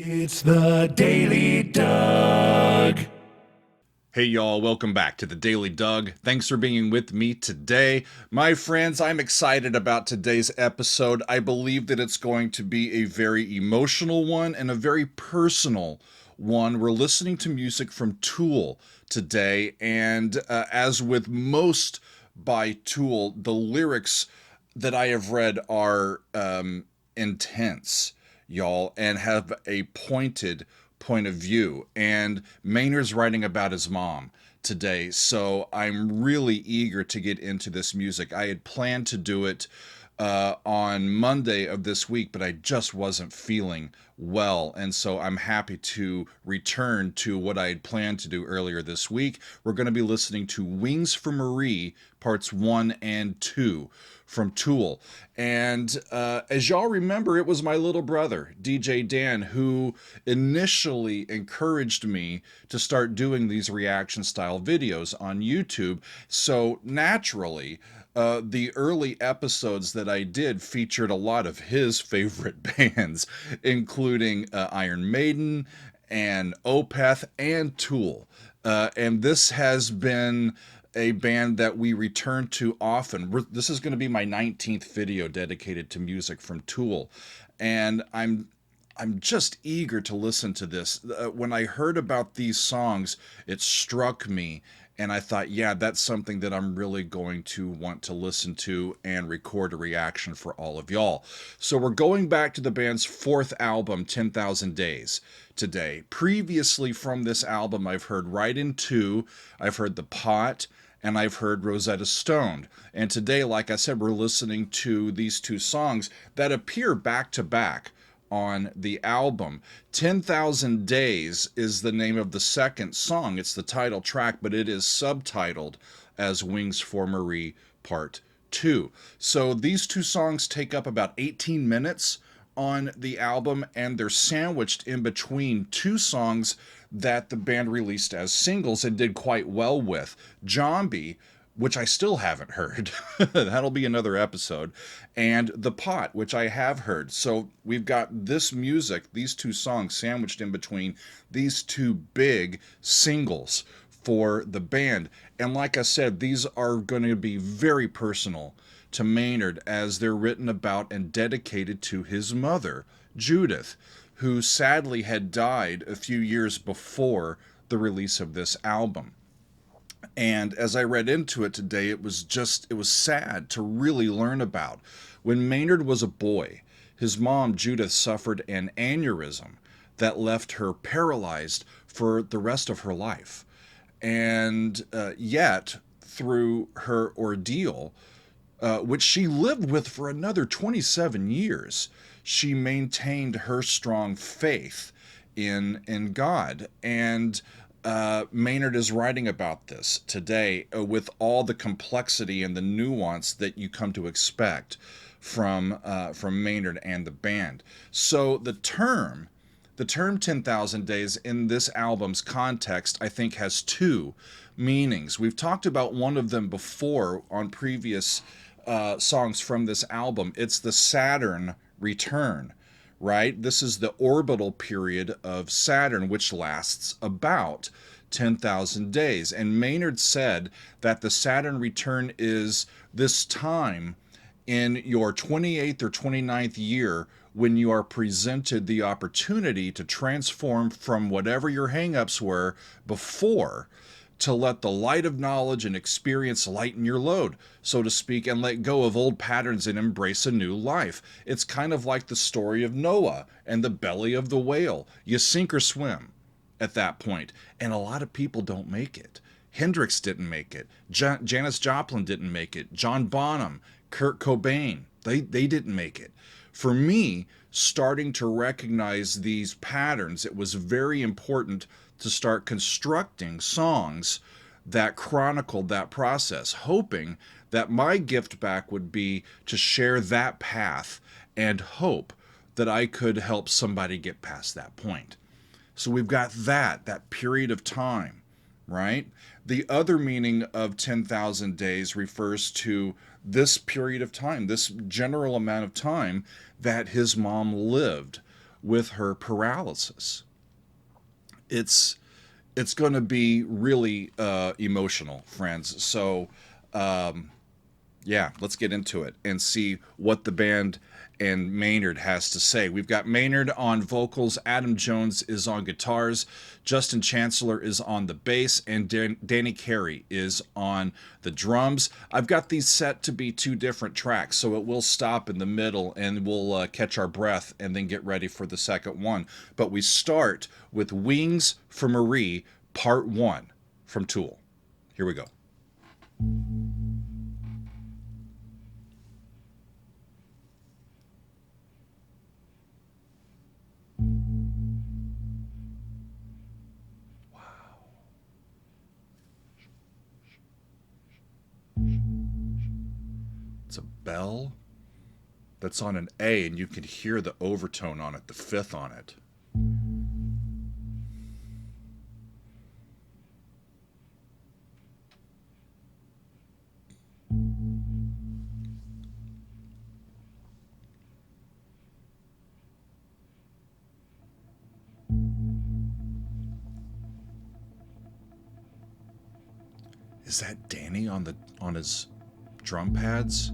It's the Daily Doug. Hey y'all, welcome back to the Daily Doug. Thanks for being with me today. My friends, I'm excited about today's episode. I believe that it's going to be a very emotional one and a very personal one. We're listening to music from Tool today, and as with most by Tool, the lyrics that I have read are intense, y'all, and have a pointed point of view. And Maynard's writing about his mom today, so I'm really eager to get into this music. I had planned to do it on Monday of this week, but I just wasn't feeling well. And so I'm happy to return to what I had planned to do earlier this week. We're going to be listening to Wings for Marie, parts 1 and 2 from Tool. And as y'all remember, it was my little brother, DJ Dan, who initially encouraged me to start doing these reaction style videos on YouTube. So naturally, the early episodes that I did featured a lot of his favorite bands, including Iron Maiden and Opeth and Tool. And this has been a band that we return to often. This is going to be my 19th video dedicated to music from Tool. And I'm just eager to listen to this. When I heard about these songs, it struck me, and I thought, yeah, that's something that I'm really going to want to listen to and record a reaction for all of y'all. So we're going back to the band's fourth album, 10,000 Days, today. Previously from this album, I've heard Right in Two, I've heard The Pot, and I've heard Rosetta Stone. And today, like I said, we're listening to these two songs that appear back to back on the album. 10,000 Days is the name of the second song. It's the title track, but it is subtitled as Wings for Marie Part 2. So these two songs take up about 18 minutes on the album, and they're sandwiched in between two songs that the band released as singles and did quite well with. Zombie, which I still haven't heard. That'll be another episode. And The Pot, which I have heard. So we've got this music, these two songs sandwiched in between these two big singles for the band. And like I said, these are going to be very personal to Maynard, as they're written about and dedicated to his mother, Judith, who sadly had died a few years before the release of this album. And as I read into it today, it was sad to really learn about. When Maynard was a boy, his mom, Judith, suffered an aneurysm that left her paralyzed for the rest of her life. And yet, through her ordeal, which she lived with for another 27 years, she maintained her strong faith in God. And Maynard is writing about this today with all the complexity and the nuance that you come to expect from Maynard and the band. So the term 10,000 Days in this album's context, I think, has two meanings. We've talked about one of them before on previous songs from this album. It's the Saturn return, right? This is the orbital period of Saturn, which lasts about 10,000 days. And Maynard said that the Saturn return is this time in your 28th or 29th year when you are presented the opportunity to transform from whatever your hangups were before, to let the light of knowledge and experience lighten your load, so to speak, and let go of old patterns and embrace a new life. It's kind of like the story of Noah and the belly of the whale. You sink or swim at that point. And a lot of people don't make it. Hendrix didn't make it. Janis Joplin didn't make it. John Bonham, Kurt Cobain, they didn't make it. For me, starting to recognize these patterns, it was very important to start constructing songs that chronicled that process, hoping that my gift back would be to share that path and hope that I could help somebody get past that point. So we've got that period of time, right? The other meaning of 10,000 days refers to this period of time, this general amount of time that his mom lived with her paralysis. It's going to be really emotional, friends. So, yeah, let's get into it and see what the band and Maynard has to say. We've got Maynard on vocals, Adam Jones is on guitars, Justin Chancellor is on the bass, and Danny Carey is on the drums. I've got these set to be 2 different tracks, so it will stop in the middle and we'll catch our breath and then get ready for the second one. But we start with Wings for Marie, Part 1 from Tool. Here we go. It's a bell that's on an A, and you can hear the overtone on it, the 5th on it. Is that Danny on his drum pads?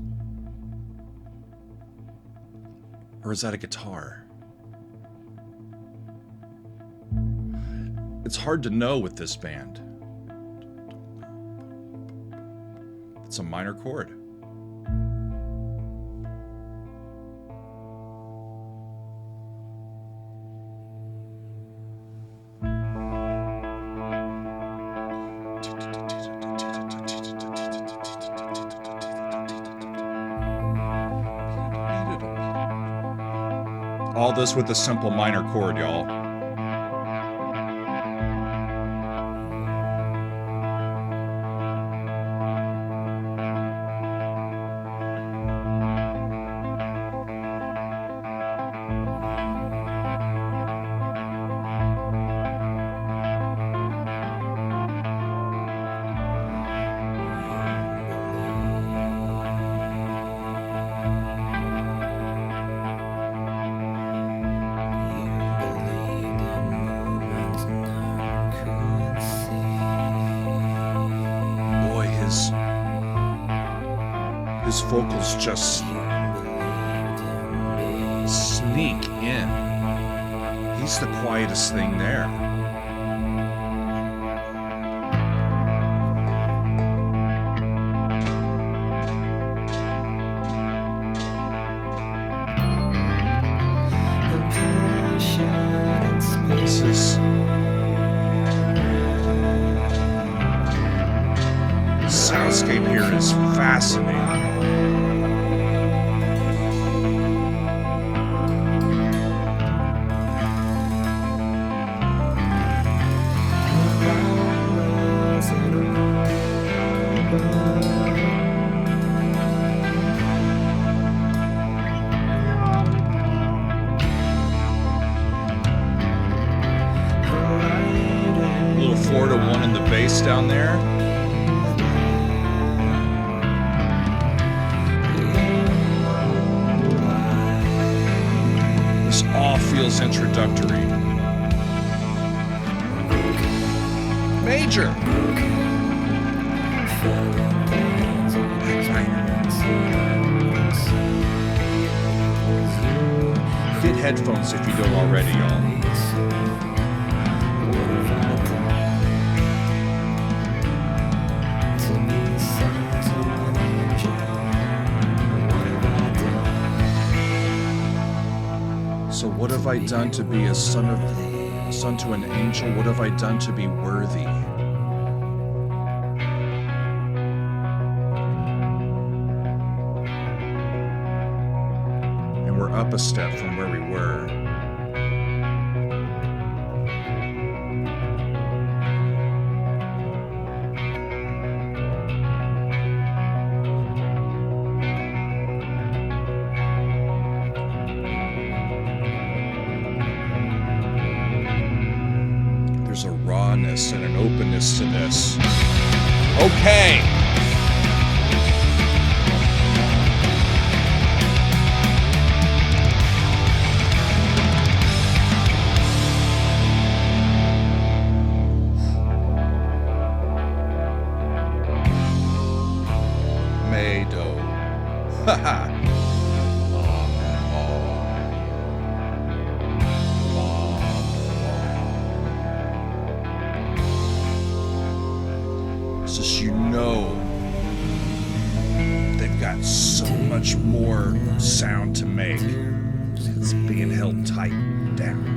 Or is that a guitar? It's hard to know with this band. It's a minor chord. All this with a simple minor chord, y'all. His vocals just sneak in. He's the quietest thing there. The soundscape here is fascinating. Little 4-to-1 in the bass down there. This all feels introductory. Major. Get headphones if you don't already, y'all. So what have I done to be a son to an angel? What have I done to be worthy? And we're up a step from where we were. There's a rawness and an openness to this. Okay. Just, you know, they've got so much more sound to make. It's being held tight down.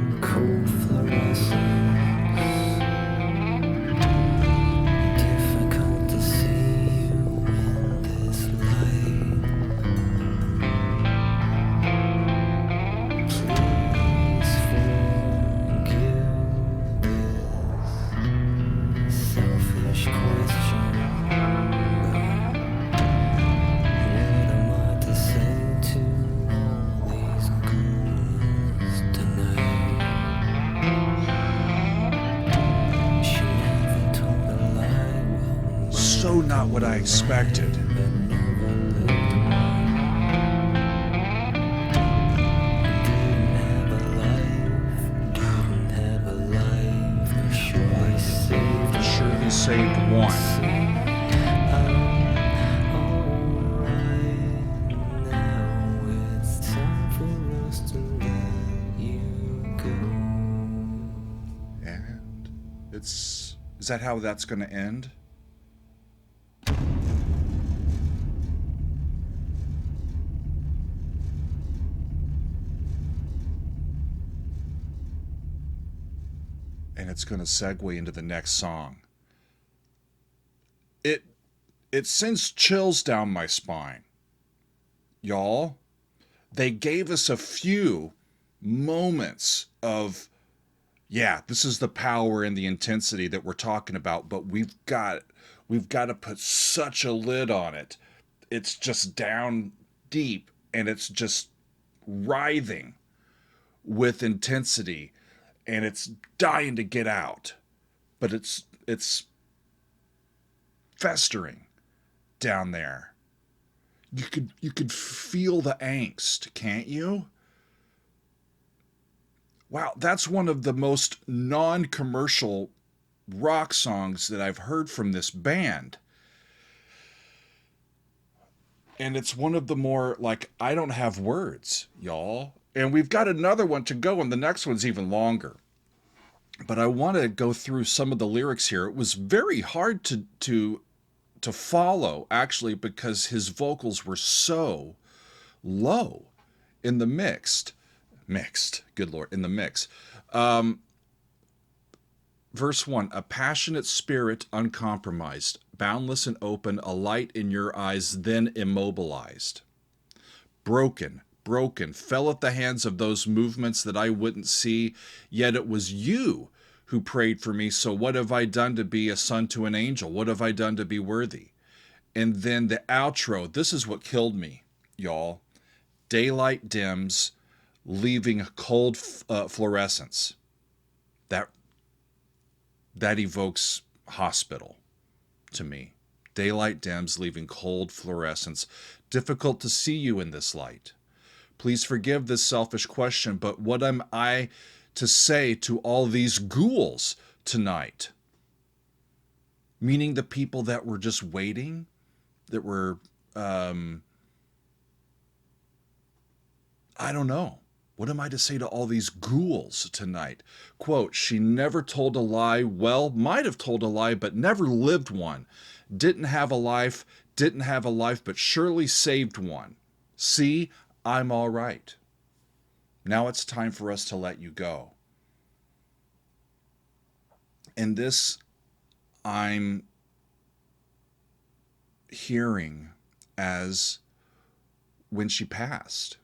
So not what I expected. Surely saved one. And is that how that's going to end? And it's going to segue into the next song. It sends chills down my spine. Y'all, they gave us a few moments of, yeah, this is the power and the intensity that we're talking about, but we've got to put such a lid on it. It's just down deep and it's just writhing with intensity. And it's dying to get out, but it's festering down there. You could feel the angst, can't you? Wow, that's one of the most non-commercial rock songs that I've heard from this band. And it's one of the more, like, I don't have words, y'all. And we've got another one to go, and the next one's even longer. But I want to go through some of the lyrics here. It was very hard to follow, actually, because his vocals were so low in the mix. Good Lord, in the mix. Verse 1, a passionate spirit uncompromised, boundless and open, a light in your eyes, then immobilized. Broken, fell at the hands of those movements that I wouldn't see, yet it was you who prayed for me, so what have I done to be a son to an angel? What have I done to be worthy? And then the outro, this is what killed me, y'all. Daylight dims, leaving cold fluorescence. That evokes hospital to me. Daylight dims, leaving cold fluorescence. Difficult to see you in this light. Please forgive this selfish question, but what am I to say to all these ghouls tonight? Meaning the people that were just waiting, that were, I don't know. What am I to say to all these ghouls tonight? Quote, she never told a lie. Well, might have told a lie, but never lived one. Didn't have a life, but surely saved one. See, I'm all right. Now it's time for us to let you go. And this I'm hearing as when she passed.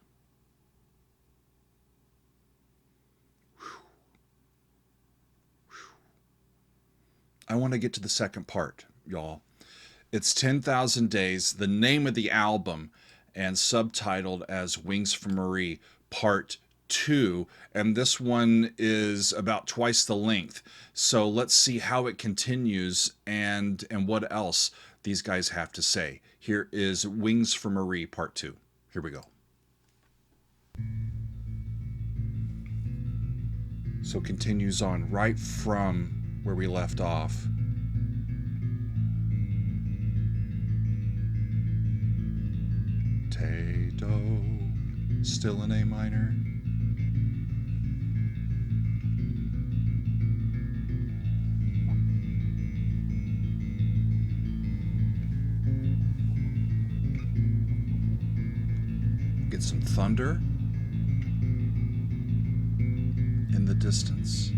I want to get to the second part, y'all. It's 10,000 Days, the name of the album, and subtitled as Wings for Marie, Part 2. And this one is about twice the length. So let's see how it continues and what else these guys have to say. Here is Wings for Marie, Part 2. Here we go. So it continues on right from where we left off. A, do, still in A minor. Get some thunder in the distance.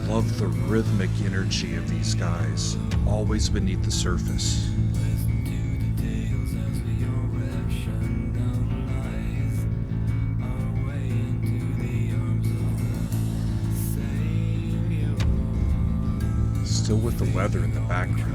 Love the rhythmic energy of these guys, always beneath the surface. Still with the weather in the background.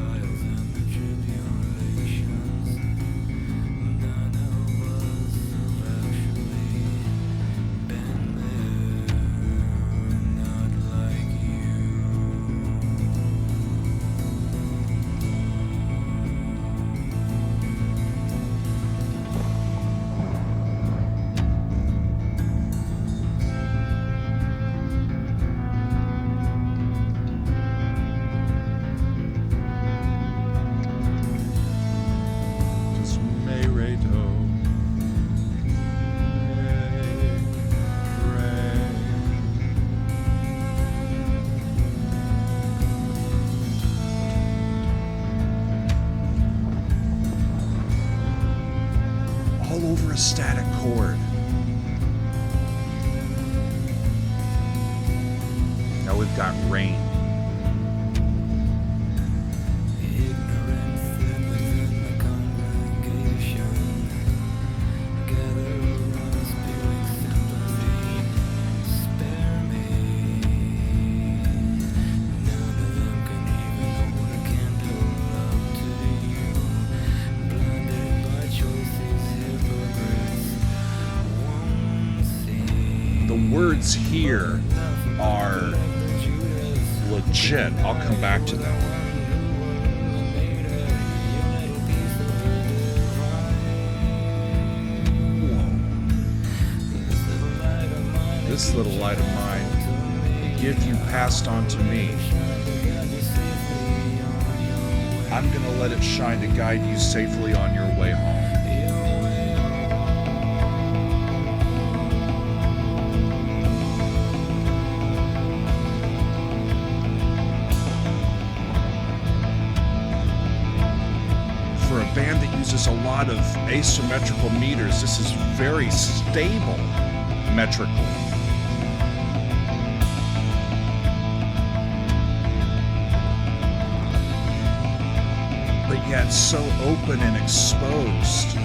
Over a static chord. Now we've got rain. Words here are legit. I'll come back to them. Whoa. This little light of mine, the gift you passed on to me, I'm gonna let it shine to guide you safely on your way home. For a band that uses a lot of asymmetrical meters, this is very stable metrically. But yet so open and exposed.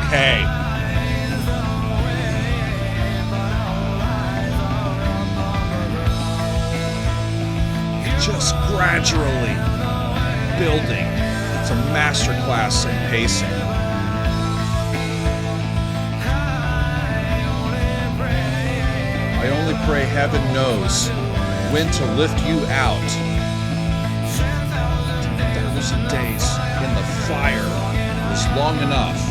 Okay. Just gradually building. It's a masterclass in pacing. I only pray heaven knows when to lift you out. 10,000 days in the fire was long enough.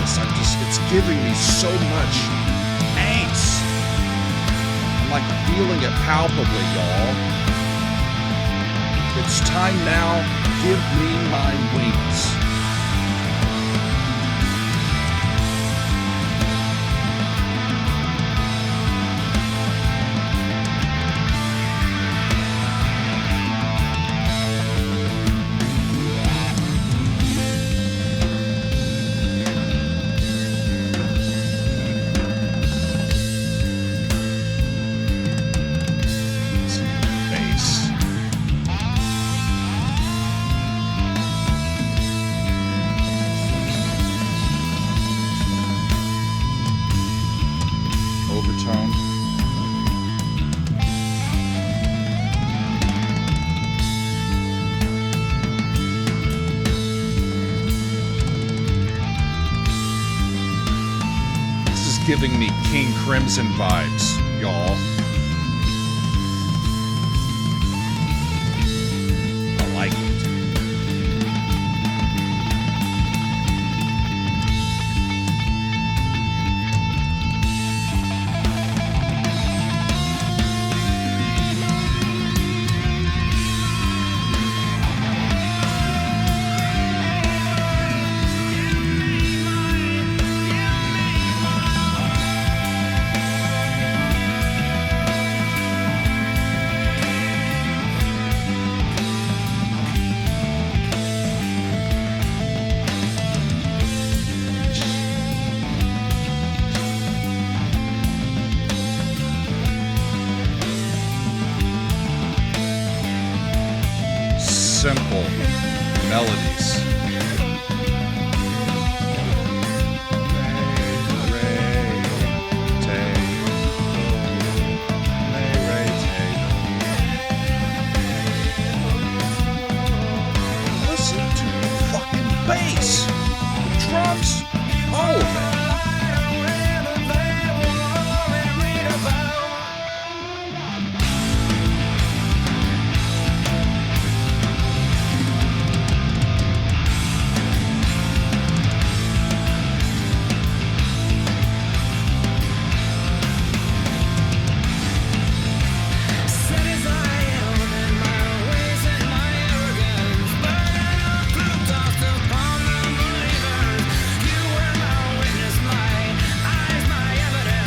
this. It's giving me so much angst. I'm like feeling it palpably, y'all. It's time now. Give me my wings. Overtone. This is giving me King Crimson vibes, y'all. I like it. Simple melodies. Listen to the fucking bass, the drums, all of it.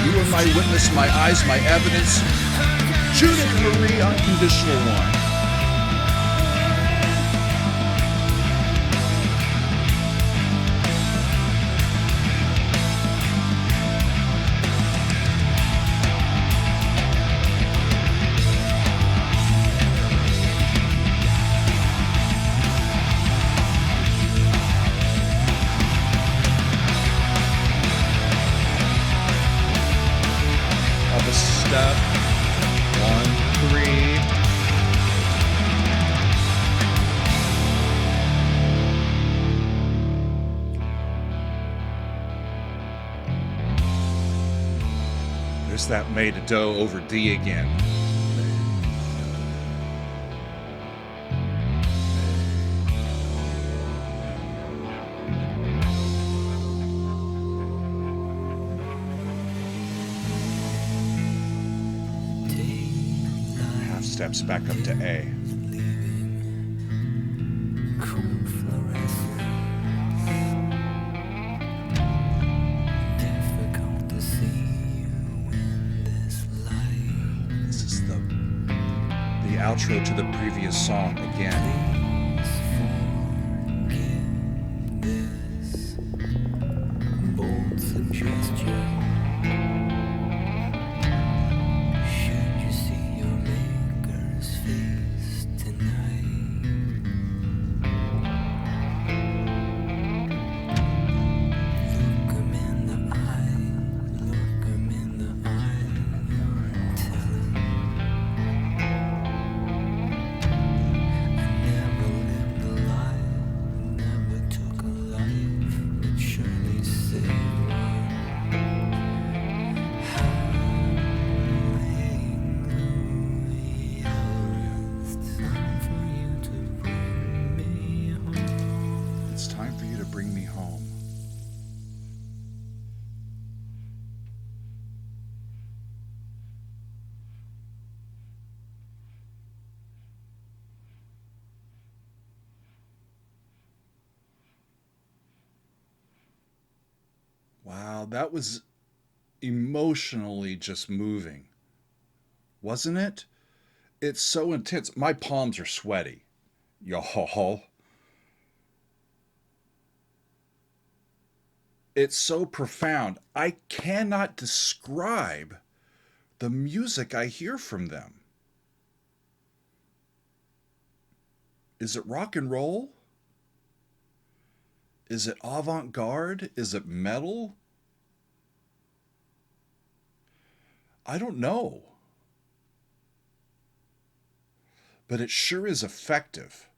You are my witness, my eyes, my evidence. Judith Marie, unconditional one. Up a step. 1, 3. There's that made a do over D again. Half steps back up to A. This is the outro to the previous song again. wow, that was emotionally just moving, wasn't it? It's so intense. My palms are sweaty, y'all. It's so profound. I cannot describe the music I hear from them. Is it rock and roll? Is it avant garde? Is it metal? I don't know. But it sure is effective.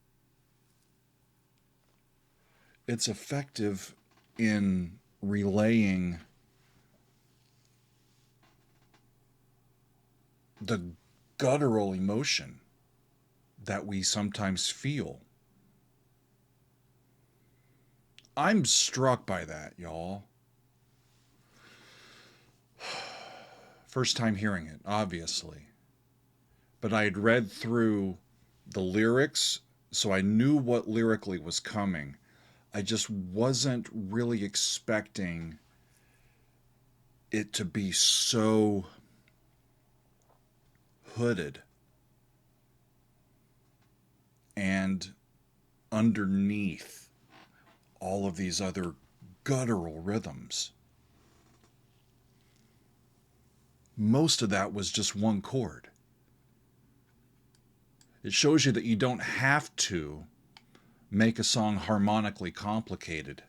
It's effective in relaying the guttural emotion that we sometimes feel. I'm struck by that, y'all. First time hearing it, obviously. But I had read through the lyrics, so I knew what lyrically was coming. I just wasn't really expecting it to be so hooded and underneath all of these other guttural rhythms. Most of that was just one chord. It shows you that you don't have to make a song harmonically complicated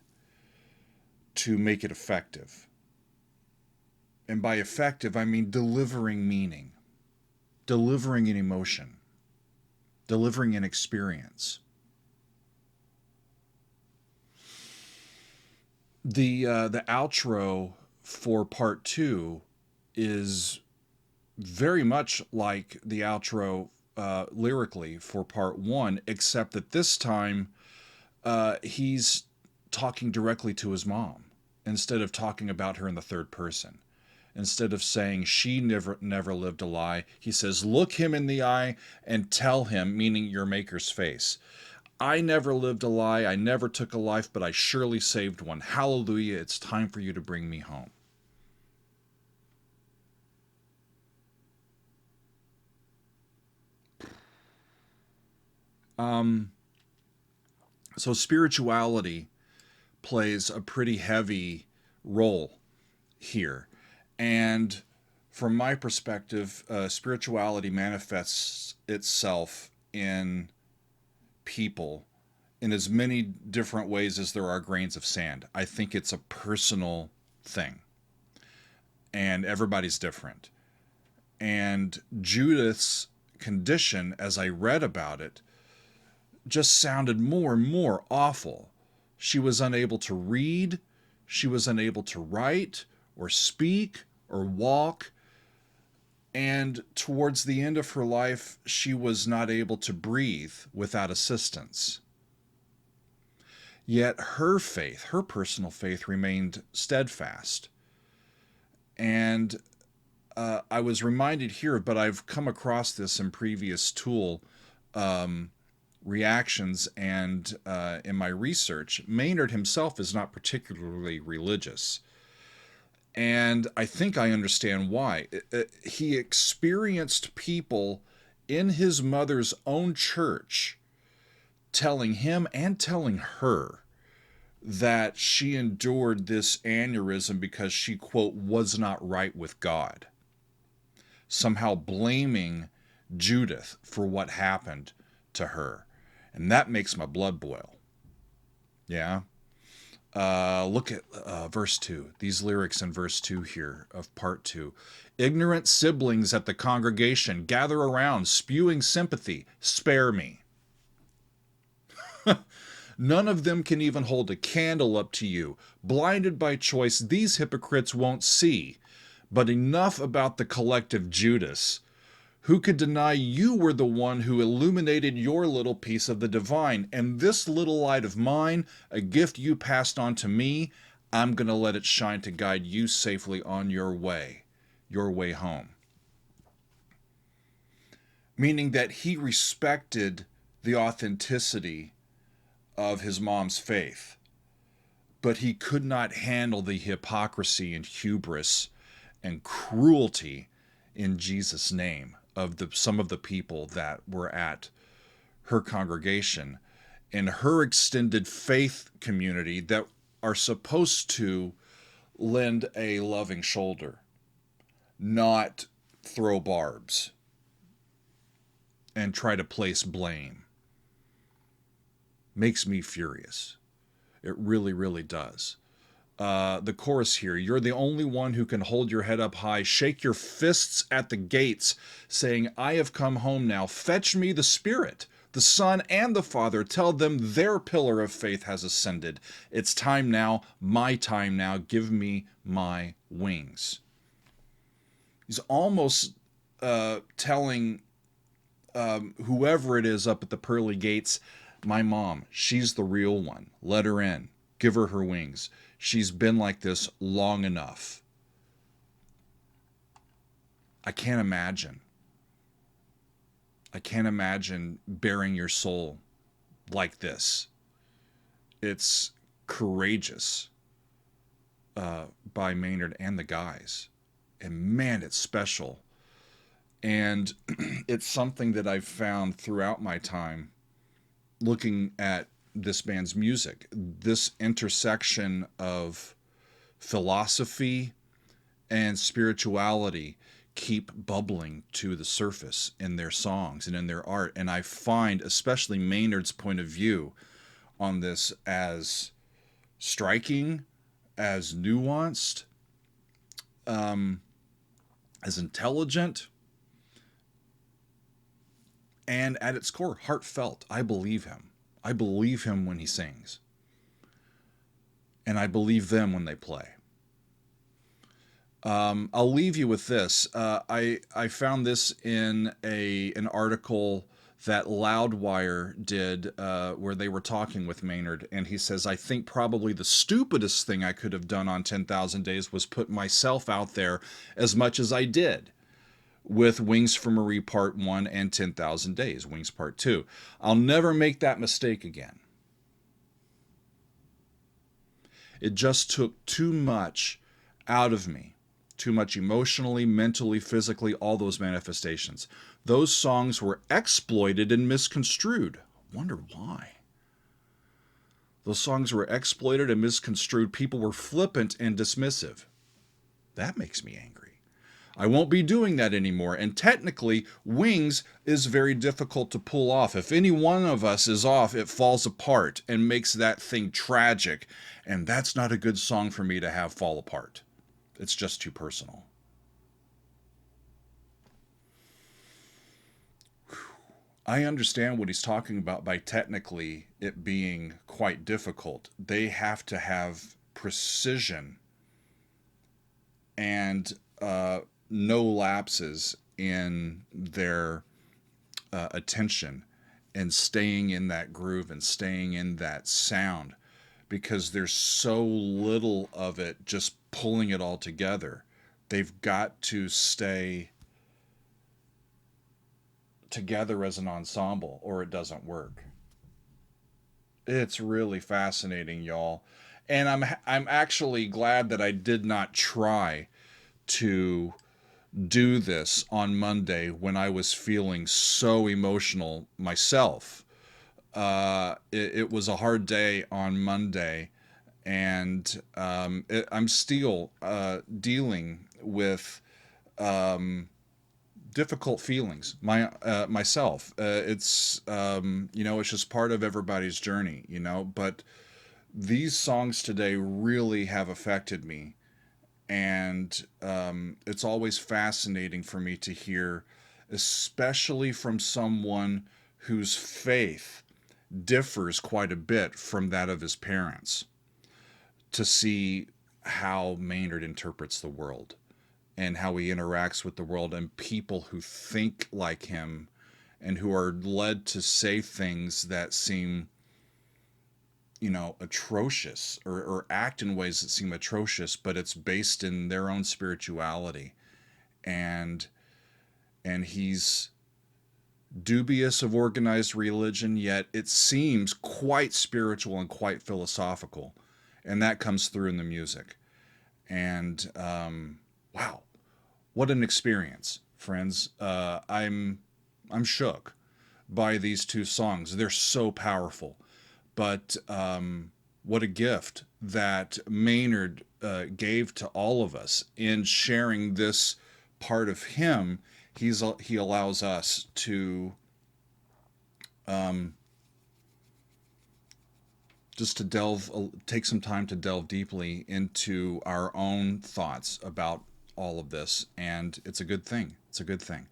to make it effective. And by effective, I mean delivering meaning, delivering an emotion, delivering an experience. The outro for part 2 is very much like the outro lyrically for part 1, except that this time he's talking directly to his mom instead of talking about her in the third person. Instead of saying she never lived a lie, he says, look him in the eye and tell him, meaning your maker's face, I never lived a lie, I never took a life, but I surely saved one. Hallelujah, it's time for you to bring me home. So spirituality plays a pretty heavy role here. And from my perspective, spirituality manifests itself in people in as many different ways as there are grains of sand. I think it's a personal thing, and everybody's different. And Judith's condition, as I read about it, just sounded more and more awful. She was unable to read, she was unable to write or speak or walk, and towards the end of her life, she was not able to breathe without assistance. Yet her faith, her personal faith, remained steadfast. And I was reminded here, but I've come across this in previous tool reactions and in my research. Maynard himself is not particularly religious. And I think I understand why. He experienced people in his mother's own church telling him and telling her that she endured this aneurysm because she, quote, was not right with God. Somehow blaming Judith for what happened to her. And that makes my blood boil. Yeah. Look at verse 2. These lyrics in verse 2 here of part 2. Ignorant siblings at the congregation gather around, spewing sympathy. Spare me. None of them can even hold a candle up to you. Blinded by choice, these hypocrites won't see. But enough about the collective Judas. Who could deny you were the one who illuminated your little piece of the divine? And this little light of mine, a gift you passed on to me, I'm going to let it shine to guide you safely on your way home. Meaning that he respected the authenticity of his mom's faith. but he could not handle the hypocrisy and hubris and cruelty in Jesus' name of some of the people that were at her congregation and her extended faith community that are supposed to lend a loving shoulder, not throw barbs and try to place blame. Makes me furious. It really, really does. The chorus here, you're the only one who can hold your head up high, shake your fists at the gates, saying, I have come home now, fetch me the Spirit, the Son, and the Father, tell them their pillar of faith has ascended. It's time now, my time now, give me my wings. He's almost telling whoever it is up at the pearly gates, my mom, she's the real one. Let her in. Give her her wings. She's been like this long enough. I can't imagine. I can't imagine bearing your soul like this. It's courageous by Maynard and the guys. And man, it's special. And it's something that I've found throughout my time looking at this band's music. This intersection of philosophy and spirituality keep bubbling to the surface in their songs and in their art. And I find especially Maynard's point of view on this as striking, as nuanced, as intelligent, and at its core, heartfelt. I believe him. I believe him when he sings. And I believe them when they play. I'll leave you with this. I found this in an article that Loudwire did where they were talking with Maynard. And he says, I think probably the stupidest thing I could have done on 10,000 Days was put myself out there as much as I did with Wings for Marie Part 1 and 10,000 Days, Wings Part 2. I'll never make that mistake again. It just took too much out of me. Too much emotionally, mentally, physically, all those manifestations. Those songs were exploited and misconstrued. Wonder why. Those songs were exploited and misconstrued. People were flippant and dismissive. That makes me angry. I won't be doing that anymore. And technically, Wings is very difficult to pull off. If any one of us is off, it falls apart and makes that thing tragic. And that's not a good song for me to have fall apart. It's just too personal. I understand what he's talking about by technically it being quite difficult. They have to have precision and no lapses in their attention and staying in that groove and staying in that sound, because there's so little of it just pulling it all together. They've got to stay together as an ensemble or it doesn't work. It's really fascinating, y'all. And I'm actually glad that I did not try to do this on Monday when I was feeling so emotional myself. It was a hard day on Monday, and I'm still dealing with difficult feelings myself. It's it's just part of everybody's journey, but these songs today really have affected me. And it's always fascinating for me to hear, especially from someone whose faith differs quite a bit from that of his parents, to see how Maynard interprets the world and how he interacts with the world and people who think like him and who are led to say things that seem atrocious or act in ways that seem atrocious, but it's based in their own spirituality. And he's dubious of organized religion, yet it seems quite spiritual and quite philosophical. and that comes through in the music. And wow, what an experience, friends. I'm shook by these two songs. They're so powerful. But what a gift that Maynard gave to all of us in sharing this part of him. He allows us to just to take some time to delve deeply into our own thoughts about all of this, and it's a good thing. It's a good thing.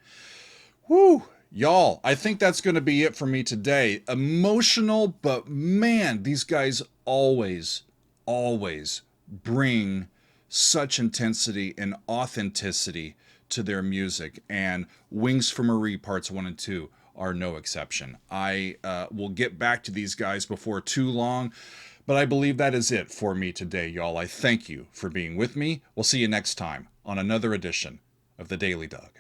Woo! Y'all, I think that's going to be it for me today. Emotional, but man, these guys always bring such intensity and authenticity to their music, and Wings for Marie Parts 1 and 2 are no exception. I will get back to these guys before too long, but I believe that is it for me today, y'all. I thank you for being with me. We'll see you next time on another edition of The Daily Doug.